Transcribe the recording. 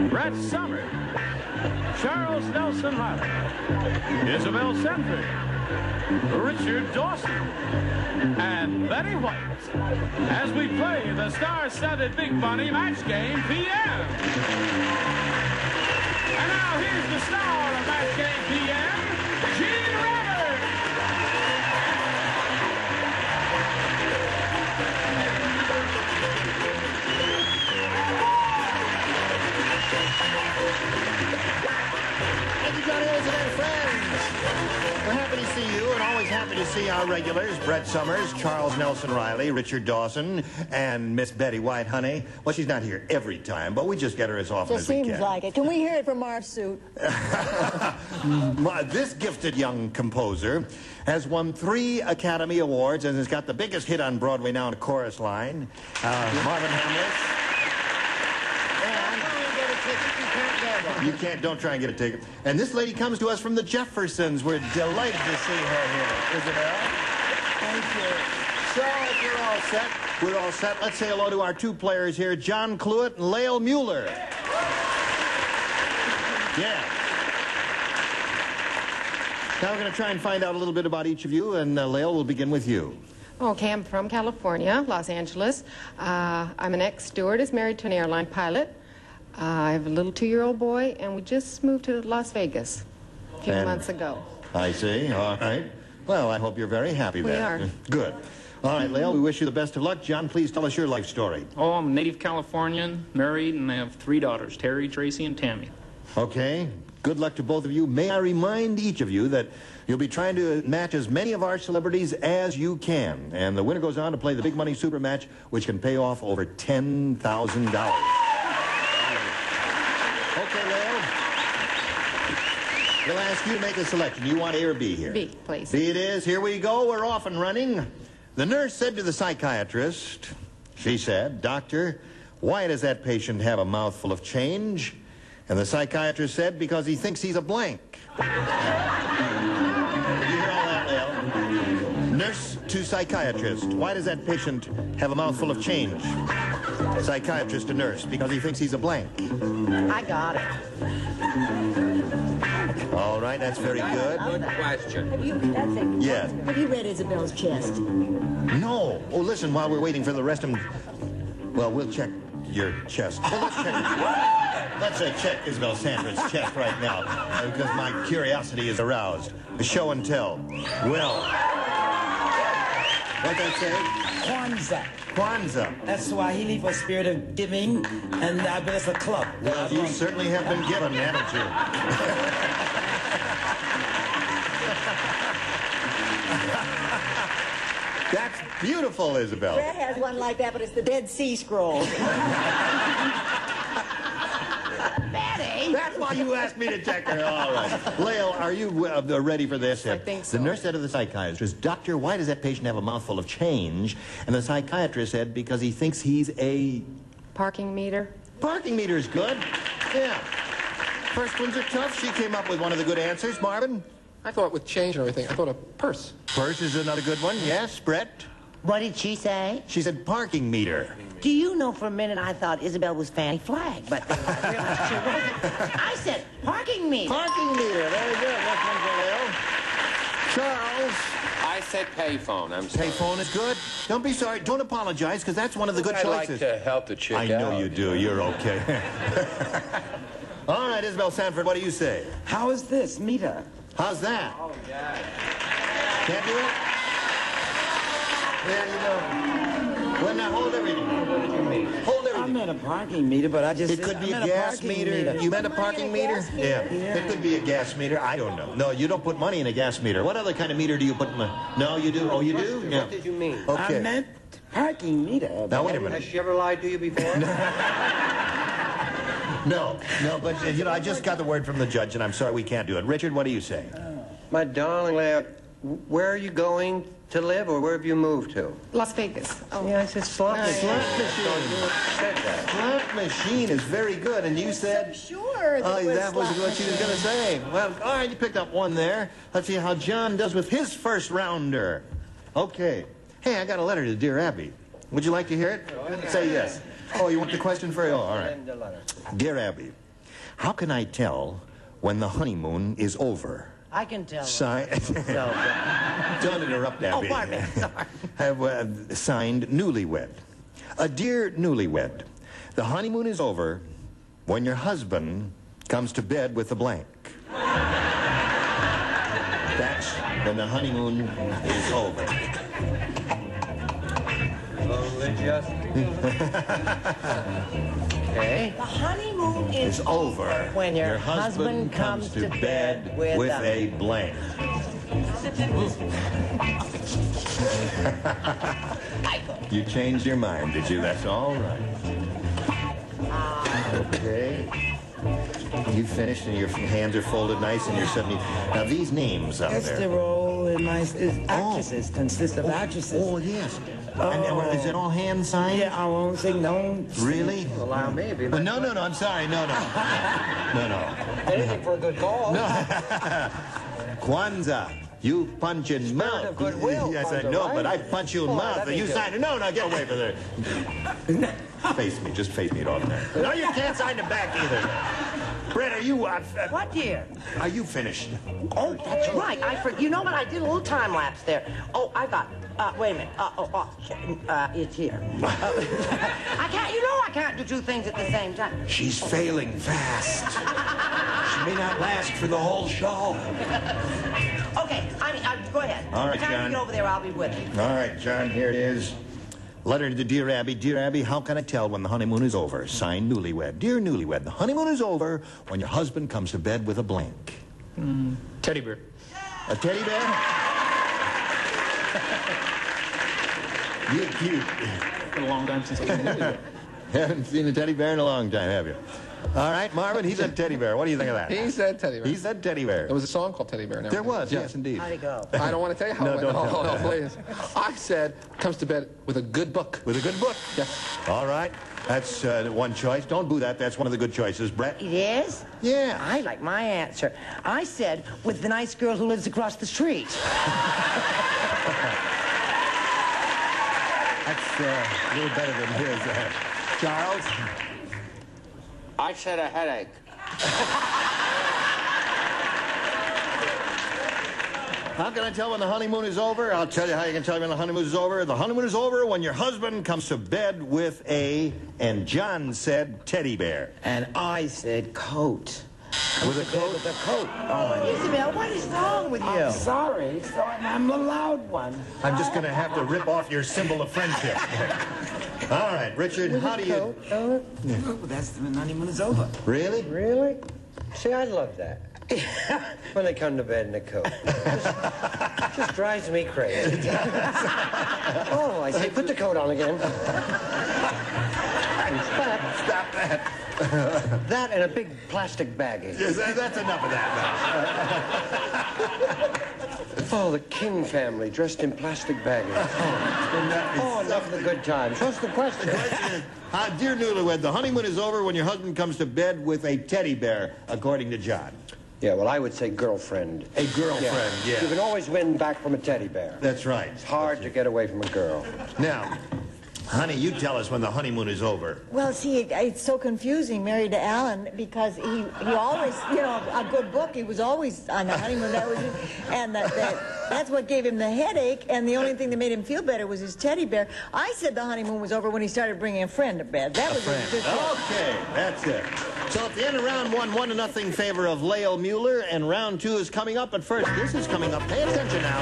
Brett Summers, Charles Nelson Reilly, Isabel Sanford, Richard Dawson, and Betty White, as we play the star-studded Big Money Match Game PM. And now here's the star of Match Game PM, Gene Roberts. Thank you, Johnny Olsen and friends. We're happy to see you, and always happy to see our regulars, Brett Summers, Charles Nelson Reilly, Richard Dawson, and Miss Betty White, honey. Well, she's not here every time, but we just get her as often as we can. Seems like it. Can we hear it from our suit? This gifted young composer has won 3 Academy Awards and has got the biggest hit on Broadway now in a chorus line, Marvin Hamlet. You can't, don't try and get a ticket. And this lady comes to us from the Jeffersons. We're delighted to see her here. Isabel? Thank you. So, if you're all set, we're all set. Let's say hello to our 2 players here, John Cluett and Lael Mueller. Yeah. Now we're going to try and find out a little bit about each of you, and Lael, we'll begin with you. Okay, I'm from California, Los Angeles. I'm an ex-stewardess, married to an airline pilot. I have a little 2-year-old boy, and we just moved to Las Vegas a few months ago. I see. All right. Well, I hope you're very happy there. We are. Good. All right, Lael, we wish you the best of luck. John, please tell us your life story. Oh, I'm a native Californian, married, and I have 3 daughters, Terry, Tracy, and Tammy. Okay. Good luck to both of you. May I remind each of you that you'll be trying to match as many of our celebrities as you can. And the winner goes on to play the Big Money Super Match, which can pay off over $10,000. Okay, Lael. We'll ask you to make a selection. You want A or B here? B, please. B it is. Here we go. We're off and running. The nurse said to the psychiatrist, she said, "Doctor, why does that patient have a mouthful of change?" And the psychiatrist said, "Because he thinks he's a blank." Did you hear all that, Lael? Nurse to psychiatrist. Why does that patient have a mouthful of change? Psychiatrist to nurse. Because he thinks he's a blank. I got it. All right, that's very good. Good question. Yes. Have you read Isabel's chest? No. Oh, listen, while we're waiting for the rest of them, well, we'll check your chest. Well, let's check Isabel Sanford's chest right now, because my curiosity is aroused. Show and tell. Well, what'd they say? Kwanzaa. Kwanzaa. That's Swahili for spirit of giving, and but it's a club. Well, you certainly have been given, haven't you? That's beautiful, Isabel. Brett has one like that, but it's the Dead Sea Scrolls. Betty! That's why you asked me to check her. All right. Lael, are you ready for this? I think so. The nurse said to the psychiatrist, "Doctor, why does that patient have a mouthful of change?" And the psychiatrist said, "Because he thinks he's a..." Parking meter. Parking meter is good. Yeah. First ones are tough. She came up with one of the good answers. Marvin? I thought with change and everything, I thought a purse. Purse is another good one. Yes, Brett? What did she say? She said parking meter. Do you know, for a minute I thought Isabel was Fanny Flagg, but then I realized she wasn't. I said parking meter. Parking meter. Very good. That's one for Lil. Charles? I said payphone. I'm sorry. Payphone is good. Don't be sorry. Don't apologize, because that's one of the good I'd choices. like to help the chick I out. know you do. You're okay. All right, Isabel Sanford, what do you say? How is this? Meter. How's that? Oh, yeah. Can't do it? There you go. Well, now hold everything. Hold everything. I meant a parking meter, but I just... It could be a gas meter. You meant a parking meter? Yeah. It could be a gas meter. I don't know. No, you don't put money in a gas meter. What other kind of meter do you put in the... No, you do? Oh, you do? Yeah. What did you mean? Okay. I meant parking meter. Now, wait a minute. Has she ever lied to you before? No, but, you know, I just got the word from the judge, and I'm sorry we can't do it. Richard, what do you say? My darling lad, where are you going to live, or where have you moved to? Las Vegas. Oh. Yeah, I said slot machine. Slot machine. Slot machine is very good, and you said... Sure, that was what she was going to say. Well, all right, you picked up one there. Let's see how John does with his first rounder. Okay. Hey, I got a letter to Dear Abby. Would you like to hear it? Say yes. Oh, you want the question for... Oh, all right. Dear Abby, how can I tell when the honeymoon is over? I can tell. Don't interrupt, Abby. Oh, pardon me. Sorry. Have signed newlywed. A dear newlywed, the honeymoon is over when your husband comes to bed with a blank. That's when the honeymoon is over. Slowly just... Okay. The honeymoon is over when your husband comes to bed with a blank. You changed your mind, did you? That's all right. Okay. You finished and your hands are folded nice and you're suddenly... Now, these names up That's the there. role in my actresses, consists of actresses. Oh, yes. And is it all hand signed? Yeah, I won't sing no. Really? Allow me. No, I'm sorry. No. Anything for a good cause. Kwanzaa. You punch in mouth. of goodwill, Yes, I Kwanzaa, know, right? but I punch you in mouth. let And me you do sign it. No, get away from there. Face me. Just face me at all time. No, you can't sign the back either. Brett, are you... What, dear? Are you finished? Oh, that's right. You know what? I did a little time lapse there. Oh, I got... wait a minute. It's here. I can't... You know I can't do two things at the same time. She's failing fast. She may not last for the whole show. Okay, go ahead. All right, By the time John. you get over there, I'll be with you. All right, John, here it is. Letter to Dear Abby. Dear Abby, how can I tell when the honeymoon is over? Signed, newlywed. Dear newlywed, the honeymoon is over when your husband comes to bed with a blank. Teddy bear. A teddy bear? You're cute. It's been a long time since I've seen it. Haven't seen a teddy bear in a long time, have you? All right, Marvin, he said teddy bear. What do you think of that? He said teddy bear. He said teddy bear. There was a song called Teddy Bear. And There everything. was, yes, indeed. How'd it go? I don't want to tell you how No, it went. don't tell. No, please. I said, comes to bed with a good book. With a good book. Yes. All right. That's one choice. Don't boo that. That's one of the good choices. Brett? It is? Yeah. I like my answer. I said, with the nice girl who lives across the street. That's a little better than his. Charles? I said a headache. How can I tell when the honeymoon is over? I'll tell you how you can tell when the honeymoon is over. The honeymoon is over when your husband comes to bed with and John said teddy bear. And I said coat. With a coat? With a coat. Oh, Isabel, what is wrong with you? I'm sorry. I'm the loud one. I'm just going to have to rip off your symbol of friendship. All right, Richard, how do you... Oh, that's when the honeymoon is over. Really? Really? See, I love that. When they come to bed in a coat. Just drives me crazy. Oh, I say, put the coat on again. Stop that. That and a big plastic baggie. Yes, that's enough of that Oh, the King family dressed in plastic baggies. Oh, enough of the good times. What's the question? now. Dear newlywed, the honeymoon is over when your husband comes to bed with a teddy bear, according to John. Yeah, well, I would say girlfriend. A girlfriend, yeah. You can always win back from a teddy bear. That's right. It's hard to get away from a girl. Now, honey, you tell us when the honeymoon is over. Well, see, it's so confusing, married to Alan, because he always, a good book, he was always on the honeymoon. That was it. And that's what gave him the headache, and the only thing that made him feel better was his teddy bear. I said the honeymoon was over when he started bringing a friend to bed. That was Friend. just it. Okay, that's it. So at the end of round one, 1-0 favor of Lael Mueller, and round two is coming up. But first, this is coming up. Pay attention now.